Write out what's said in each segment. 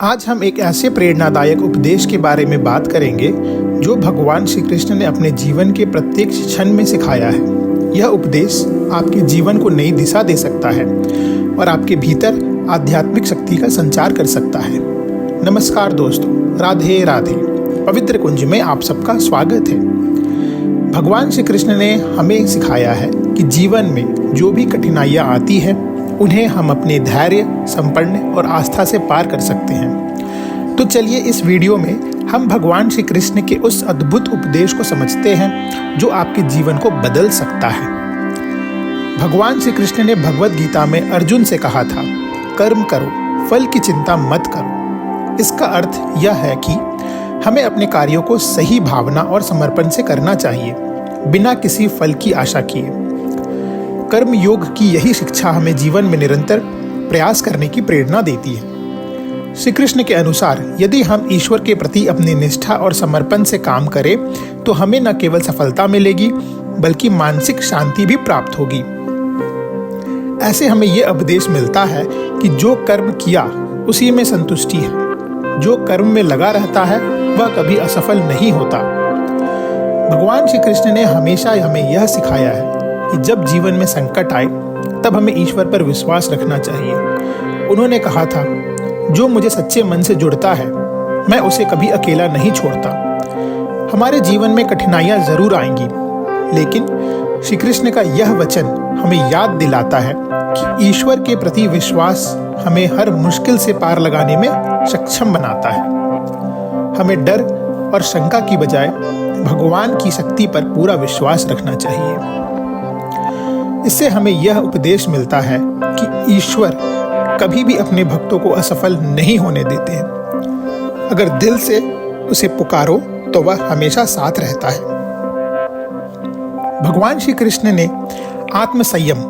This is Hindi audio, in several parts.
आज हम एक ऐसे प्रेरणादायक उपदेश के बारे में बात करेंगे जो भगवान श्री कृष्ण ने अपने जीवन के प्रत्येक क्षण में सिखाया है। यह उपदेश आपके जीवन को नई दिशा दे सकता है और आपके भीतर आध्यात्मिक शक्ति का संचार कर सकता है। नमस्कार दोस्तों, राधे राधे। पवित्र कुंज में आप सबका स्वागत है। भगवान श्री कृष्ण ने हमें सिखाया है कि जीवन में जो भी कठिनाइयाँ आती हैं उन्हें हम अपने धैर्य, संपन्न और आस्था से पार कर सकते हैं। तो चलिए इस वीडियो में हम भगवान श्री कृष्ण के उस अद्भुत उपदेश को समझते हैं जो आपके जीवन को बदल सकता है। भगवान श्री कृष्ण ने भगवद गीता में अर्जुन से कहा था, कर्म करो, फल की चिंता मत करो। इसका अर्थ यह है कि हमें अपने कार्यों को सही भावना और समर्पण से करना चाहिए, बिना किसी फल की आशा किए। कर्म योग की यही शिक्षा हमें जीवन में निरंतर प्रयास करने की प्रेरणा देती है। श्री कृष्ण के अनुसार यदि हम ईश्वर के प्रति अपनी निष्ठा और समर्पण से काम करें तो हमें न केवल सफलता मिलेगी बल्कि मानसिक शांति भी प्राप्त होगी। ऐसे हमें यह उपदेश मिलता है कि जो कर्म किया उसी में संतुष्टि है। जो कर्म में लगा रहता है वह कभी असफल नहीं होता। भगवान श्री कृष्ण ने हमेशा हमें यह सिखाया है कि जब जीवन में संकट आए तब हमें ईश्वर पर विश्वास रखना चाहिए। उन्होंने कहा था, जो मुझे सच्चे मन से जुड़ता है मैं उसे कभी अकेला नहीं छोड़ता। हमारे जीवन में कठिनाइयां जरूर आएंगी, लेकिन श्री कृष्ण का यह वचन हमें याद दिलाता है कि ईश्वर के प्रति विश्वास हमें हर मुश्किल से पार लगाने में सक्षम बनाता है। हमें डर और शंका की बजाय भगवान की शक्ति पर पूरा विश्वास रखना चाहिए। इससे हमें यह उपदेश मिलता है कि ईश्वर कभी भी अपने भक्तों को असफल नहीं होने देते हैं। अगर दिल से उसे पुकारो तो वह हमेशा साथ रहता है। भगवान श्री कृष्ण ने आत्म संयम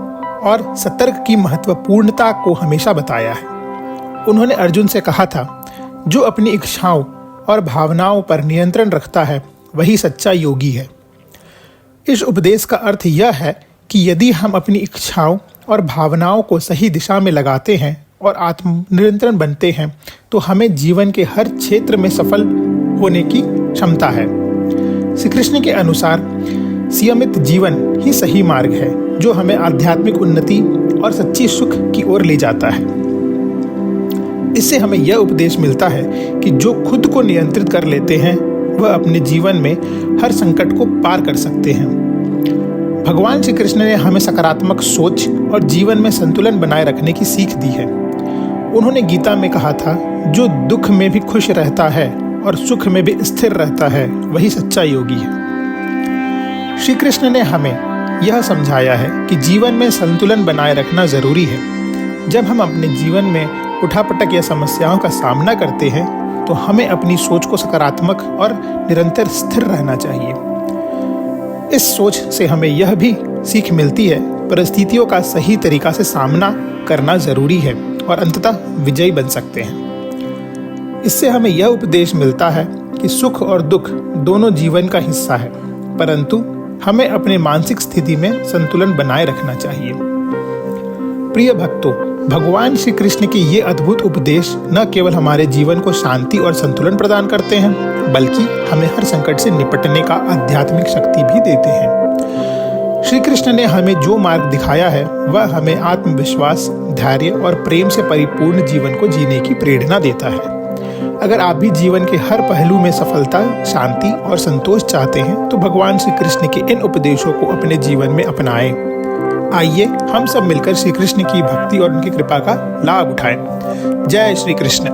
और सतर्क की महत्वपूर्णता को हमेशा बताया है। उन्होंने अर्जुन से कहा था, जो अपनी इच्छाओं और भावनाओं पर नियंत्रण रखता है वही सच्चा योगी है। इस उपदेश का अर्थ यह है कि यदि हम अपनी इच्छाओं और भावनाओं को सही दिशा में लगाते हैं और आत्मनियंत्रण बनते हैं तो हमें जीवन के हर क्षेत्र में सफल होने की क्षमता है। श्री कृष्ण के अनुसार संयमित जीवन ही सही मार्ग है जो हमें आध्यात्मिक उन्नति और सच्ची सुख की ओर ले जाता है। इससे हमें यह उपदेश मिलता है कि जो खुद को नियंत्रित कर लेते हैं वह अपने जीवन में हर संकट को पार कर सकते हैं। भगवान श्री कृष्ण ने हमें सकारात्मक सोच और जीवन में संतुलन बनाए रखने की सीख दी है। उन्होंने गीता में कहा था, जो दुख में भी खुश रहता है और सुख में भी स्थिर रहता है वही सच्चा योगी है। श्री कृष्ण ने हमें यह समझाया है कि जीवन में संतुलन बनाए रखना जरूरी है। जब हम अपने जीवन में उठापटक या समस्याओं का सामना करते हैं तो हमें अपनी सोच को सकारात्मक और निरंतर स्थिर रहना चाहिए। इस सोच से हमें यह भी सीख मिलती है, परिस्थितियों का सही तरीका से सामना करना जरूरी है और अंततः विजयी बन सकते हैं। इससे हमें यह उपदेश मिलता है कि सुख और दुख दोनों जीवन का हिस्सा है, परंतु हमें अपने मानसिक स्थिति में संतुलन बनाए रखना चाहिए। प्रिय भक्तों, भगवान श्री कृष्ण के ये अद्भुत उपदेश न केवल हमारे जीवन को शांति और संतुलन प्रदान करते हैं बल्कि हमें हर संकट से निपटने का आध्यात्मिक शक्ति भी देते हैं। श्री कृष्ण ने हमें जो मार्ग दिखाया है वह हमें आत्मविश्वास, धैर्य और प्रेम से परिपूर्ण जीवन को जीने की प्रेरणा देता है। अगर आप भी जीवन के हर पहलू में सफलता, शांति और संतोष चाहते हैं तो भगवान श्री कृष्ण के इन उपदेशों को अपने जीवन में अपनाएं। आइए हम सब मिलकर श्री कृष्ण की भक्ति और उनकी कृपा का लाभ उठाएं। जय श्री कृष्ण।